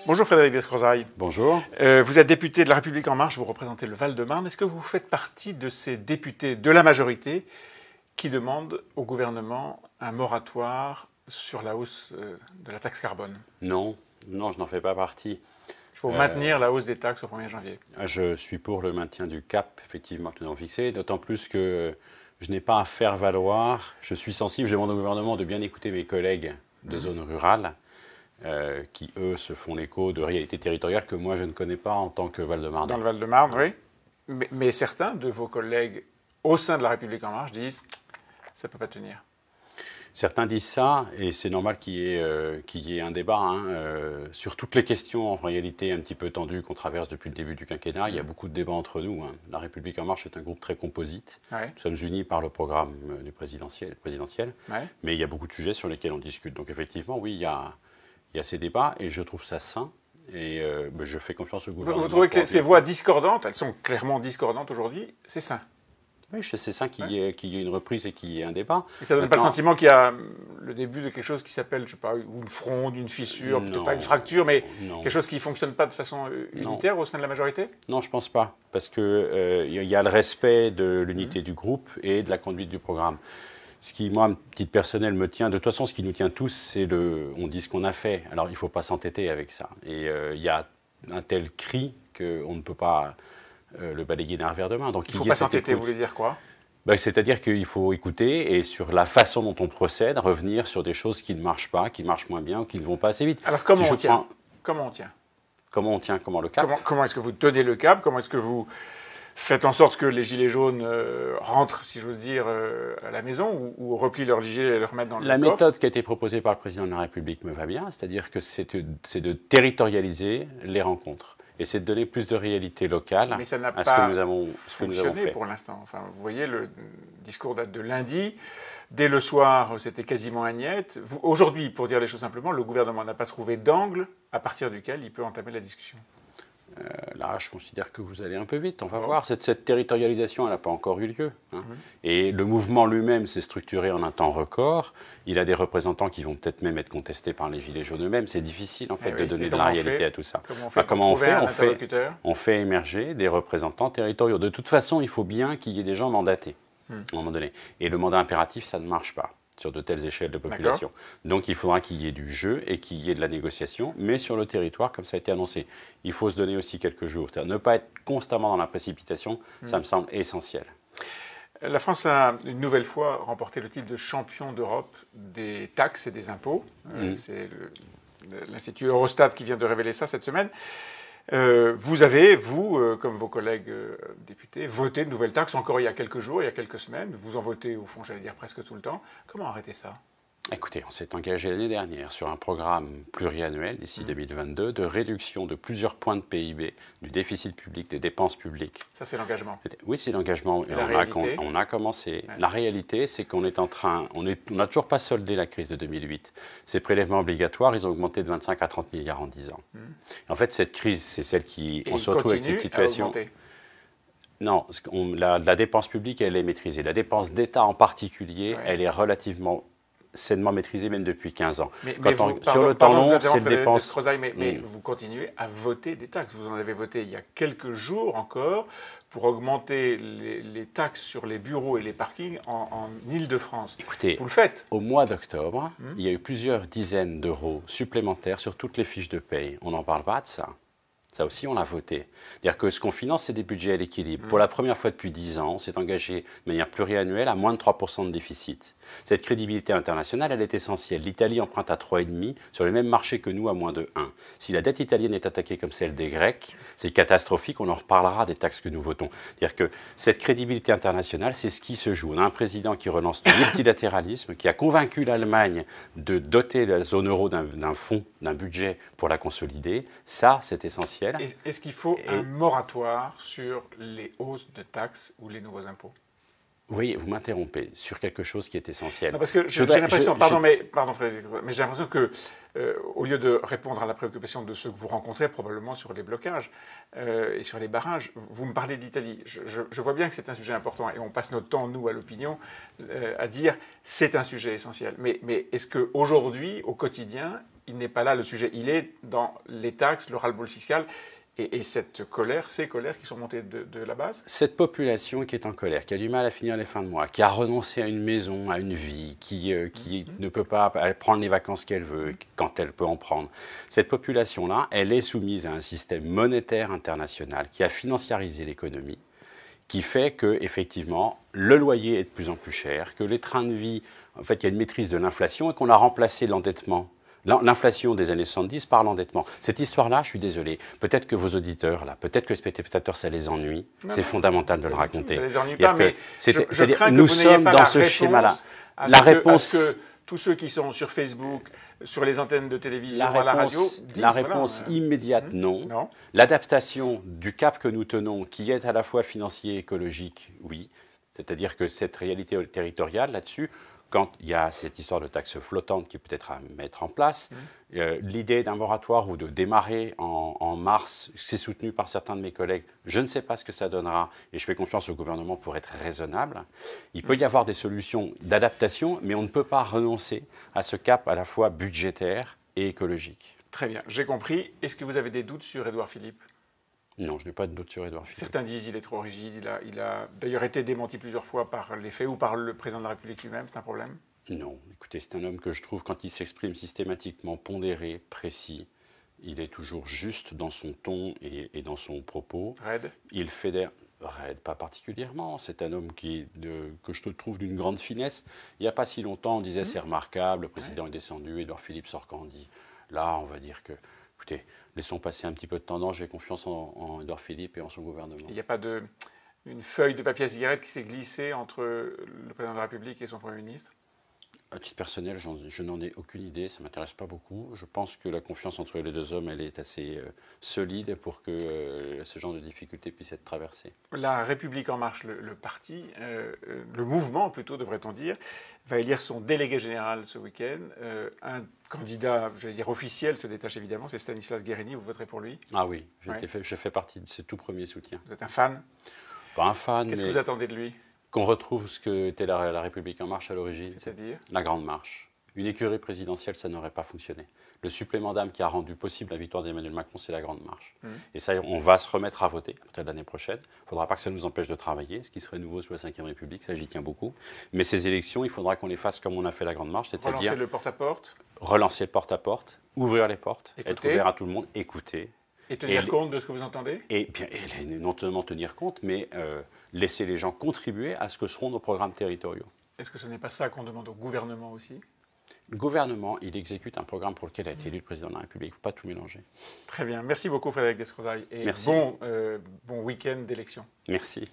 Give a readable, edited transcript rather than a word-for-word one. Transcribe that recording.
Bonjour Frédéric Descrozaille. Bonjour. Vous êtes député de La République En Marche, vous représentez le Val-de-Marne. Est-ce que vous faites partie de ces députés de la majorité qui demandent au gouvernement un moratoire sur la hausse de la taxe carbone? Non, je n'en fais pas partie. Il faut maintenir la hausse des taxes au 1er janvier. Je suis pour le maintien du cap, effectivement, que nous avons fixé, d'autant plus que je n'ai pas à faire valoir. Je suis sensible, je demande au gouvernement de bien écouter mes collègues de zones rurales, qui, eux, se font l'écho de réalités territoriales que moi, je ne connais pas en tant que Val-de-Marne. Dans le Val-de-Marne, oui. Mais certains de vos collègues au sein de La République En Marche disent « ça ne peut pas tenir ». Certains disent ça, et c'est normal qu'il y ait un débat sur toutes les questions, en réalité, un petit peu tendues qu'on traverse depuis le début du quinquennat. Il y a beaucoup de débats entre nous. La République En Marche est un groupe très composite. Ouais. Nous sommes unis par le programme du présidentiel. Ouais. Mais il y a beaucoup de sujets sur lesquels on discute. Donc effectivement, oui, il y a ces débats, et je trouve ça sain. Et je fais confiance au gouvernement. Vous trouvez que ces voix discordantes, elles sont clairement discordantes aujourd'hui, c'est sain? Oui, c'est ça qu'il y ait une reprise et qu'il y ait un débat. Et ça ne donne pas le sentiment qu'il y a le début de quelque chose qui s'appelle, je sais pas, une fronde, une fissure, peut-être pas une fracture, mais quelque chose qui ne fonctionne pas de façon unitaire au sein de la majorité? Non, je ne pense pas, parce qu'il y a le respect de l'unité du groupe et de la conduite du programme. Ce qui, moi, à titre personnel, me tient, de toute façon, ce qui nous tient tous, c'est on dit ce qu'on a fait. Alors, il ne faut pas s'entêter avec ça. Et il y a un tel cri qu'on ne peut pas le balayer d'un revers de main. Donc, il ne faut pas s'entêter, vous voulez dire quoi? C'est-à-dire qu'il faut écouter et sur la façon dont on procède, revenir sur des choses qui ne marchent pas, qui marchent moins bien ou qui ne vont pas assez vite. Alors, comment on tient? Comment on tient? Comment le cap? Comment est-ce que vous tenez le cap? Comment est-ce que vous faites en sorte que les gilets jaunes rentrent, si j'ose dire, à la maison ou replient leurs gilets et les remettent dans le coffre? La méthode qui a été proposée par le président de la République me va bien, c'est-à-dire que c'est de territorialiser les rencontres et c'est de donner plus de réalité locale à ce que nous avons fait. Pour l'instant. Enfin, vous voyez, le discours date de lundi. Dès le soir, c'était quasiment agnette. Aujourd'hui, pour dire les choses simplement, le gouvernement n'a pas trouvé d'angle à partir duquel il peut entamer la discussion. Là, je considère que vous allez un peu vite. On va voir. Cette territorialisation, elle n'a pas encore eu lieu. Et le mouvement lui-même s'est structuré en un temps record. Il a des représentants qui vont peut-être même être contestés par les Gilets jaunes eux-mêmes. C'est difficile, en fait, de donner de la réalité à tout ça. Comment on fait? On fait émerger des représentants territoriaux. De toute façon, il faut bien qu'il y ait des gens mandatés, à un moment donné. Et le mandat impératif, ça ne marche pas sur de telles échelles de population. Donc il faudra qu'il y ait du jeu et qu'il y ait de la négociation, mais sur le territoire, comme ça a été annoncé. Il faut se donner aussi quelques jours. Ne pas être constamment dans la précipitation, ça me semble essentiel. La France a une nouvelle fois remporté le titre de champion d'Europe des taxes et des impôts. C'est l'Institut Eurostat qui vient de révéler ça cette semaine. Vous avez, comme vos collègues députés, voté de nouvelles taxes encore il y a quelques jours, il y a quelques semaines. Vous en votez, au fond, j'allais dire presque tout le temps. Comment arrêter ça? Écoutez, on s'est engagé l'année dernière sur un programme pluriannuel d'ici 2022 de réduction de plusieurs points de PIB du déficit public, des dépenses publiques. Ça, c'est l'engagement. Oui, c'est l'engagement. On a commencé. Ouais. La réalité, c'est qu'on est en train... On n'a toujours pas soldé la crise de 2008. Ces prélèvements obligatoires, ils ont augmenté de 25 à 30 milliards en 10 ans. En fait, cette crise, c'est celle qui... on se retrouve avec cette situation... Non, la dépense publique, elle est maîtrisée. La dépense d'État en particulier, elle est relativement sainement maîtrisée, même depuis 15 ans. Sur le temps long, c'est le dépense... Mais vous continuez à voter des taxes. Vous en avez voté il y a quelques jours encore pour augmenter les taxes sur les bureaux et les parkings en Île-de-France. Écoutez, vous le faites. Au mois d'octobre, il y a eu plusieurs dizaines d'euros supplémentaires sur toutes les fiches de paye. On n'en parle pas de ça. Ça aussi, on l'a voté. C'est-à-dire que ce qu'on finance, c'est des budgets à l'équilibre. Pour la première fois depuis 10 ans, on s'est engagé de manière pluriannuelle à moins de 3% de déficit. Cette crédibilité internationale, elle est essentielle. L'Italie emprunte à 3,5 sur les mêmes marchés que nous à moins de 1. Si la dette italienne est attaquée comme celle des Grecs, c'est catastrophique. On en reparlera des taxes que nous votons. C'est-à-dire que cette crédibilité internationale, c'est ce qui se joue. On a un président qui relance le multilatéralisme, qui a convaincu l'Allemagne de doter la zone euro d'un fonds, d'un budget pour la consolider. Ça, c'est essentiel. Est-ce qu'il faut un moratoire sur les hausses de taxes ou les nouveaux impôts? Vous voyez, vous m'interrompez sur quelque chose qui est essentiel. Non, parce que j'ai l'impression, pardon Frédéric, mais j'ai l'impression que, au lieu de répondre à la préoccupation de ceux que vous rencontrez, probablement sur les blocages et sur les barrages, vous me parlez d'Italie. Je vois bien que c'est un sujet important et on passe notre temps, nous, à l'opinion, à dire c'est un sujet essentiel. Mais est-ce qu'aujourd'hui, au quotidien, il n'est pas là le sujet? Il est dans les taxes, le ras-le-bol fiscal. Et cette colère, ces colères qui sont montées de la base? Cette population qui est en colère, qui a du mal à finir les fins de mois, qui a renoncé à une maison, à une vie, qui ne peut pas prendre les vacances qu'elle veut, quand elle peut en prendre, cette population-là, elle est soumise à un système monétaire international qui a financiarisé l'économie, qui fait que, effectivement, le loyer est de plus en plus cher, que les trains de vie, en fait, il y a une maîtrise de l'inflation et qu'on a remplacé l'endettement. L'inflation des années 70 par l'endettement. Cette histoire-là, je suis désolé, peut-être que vos auditeurs, là, peut-être que les spectateurs, ça les ennuie. C'est fondamental de le raconter. Ça les ennuie pas, mais je crains que nous vous n'ayez pas dans la ce schéma-là. La réponse que tous ceux qui sont sur Facebook, sur les antennes de télévision, à la radio, disent, la réponse immédiate, non. L'adaptation du cap que nous tenons, qui est à la fois financier et écologique, oui. C'est-à-dire que cette réalité territoriale, là-dessus, quand il y a cette histoire de taxe flottante qui est peut-être à mettre en place, l'idée d'un moratoire ou de démarrer en mars, c'est soutenu par certains de mes collègues. Je ne sais pas ce que ça donnera et je fais confiance au gouvernement pour être raisonnable. Il peut y avoir des solutions d'adaptation, mais on ne peut pas renoncer à ce cap à la fois budgétaire et écologique. Très bien, j'ai compris. Est-ce que vous avez des doutes sur Édouard Philippe ? Non, je n'ai pas de doute sur Édouard Philippe. Certains disent qu'il est trop rigide. Il a d'ailleurs été démenti plusieurs fois par les faits ou par le président de la République lui-même. C'est un problème ? Non. Écoutez, c'est un homme que je trouve, quand il s'exprime systématiquement, pondéré, précis. Il est toujours juste dans son ton et dans son propos. Raide ? Il fédère. Raide, pas particulièrement. C'est un homme que je trouve d'une grande finesse. Il n'y a pas si longtemps, on disait c'est remarquable, le président est descendu, Édouard Philippe sort Candie. Là, on va dire que, écoutez, laissons passer un petit peu de tendance, j'ai confiance en Édouard Philippe et en son gouvernement. Il n'y a pas une feuille de papier à cigarette qui s'est glissée entre le président de la République et son Premier ministre ? À titre personnel, je n'en ai aucune idée, ça ne m'intéresse pas beaucoup. Je pense que la confiance entre les deux hommes, elle est assez solide pour que ce genre de difficultés puisse être traversé. La République En Marche, le parti, le mouvement plutôt, devrait-on dire, va élire son délégué général ce week-end. Un candidat, j'allais dire officiel, se détache évidemment, c'est Stanislas Guerini. Vous voterez pour lui ? Ah oui, je fais partie de ses tout premiers soutiens. Vous êtes un fan ? Pas un fan, Qu'est-ce que vous attendez de lui ? Qu'on retrouve ce qu'était la République En Marche à l'origine. C'est-à-dire ? La Grande Marche. Une écurie présidentielle, ça n'aurait pas fonctionné. Le supplément d'âme qui a rendu possible la victoire d'Emmanuel Macron, c'est la Grande Marche. Et ça, on va se remettre à voter à partir de l'année prochaine. Il ne faudra pas que ça nous empêche de travailler, ce qui serait nouveau sous la Ve République, ça j'y tiens beaucoup. Mais ces élections, il faudra qu'on les fasse comme on a fait la Grande Marche, c'est-à-dire relancer le porte-à-porte, relancer le porte-à-porte, ouvrir les portes, être ouvert à tout le monde, écouter. Et tenir compte de ce que vous entendez ? Et non seulement tenir compte, mais laisser les gens contribuer à ce que seront nos programmes territoriaux. Est-ce que ce n'est pas ça qu'on demande au gouvernement aussi ? Le gouvernement, il exécute un programme pour lequel a été élu le président de la République. Il ne faut pas tout mélanger. Très bien. Merci beaucoup Frédéric Descrozaille. Et merci. Bon week-end d'élection. Merci.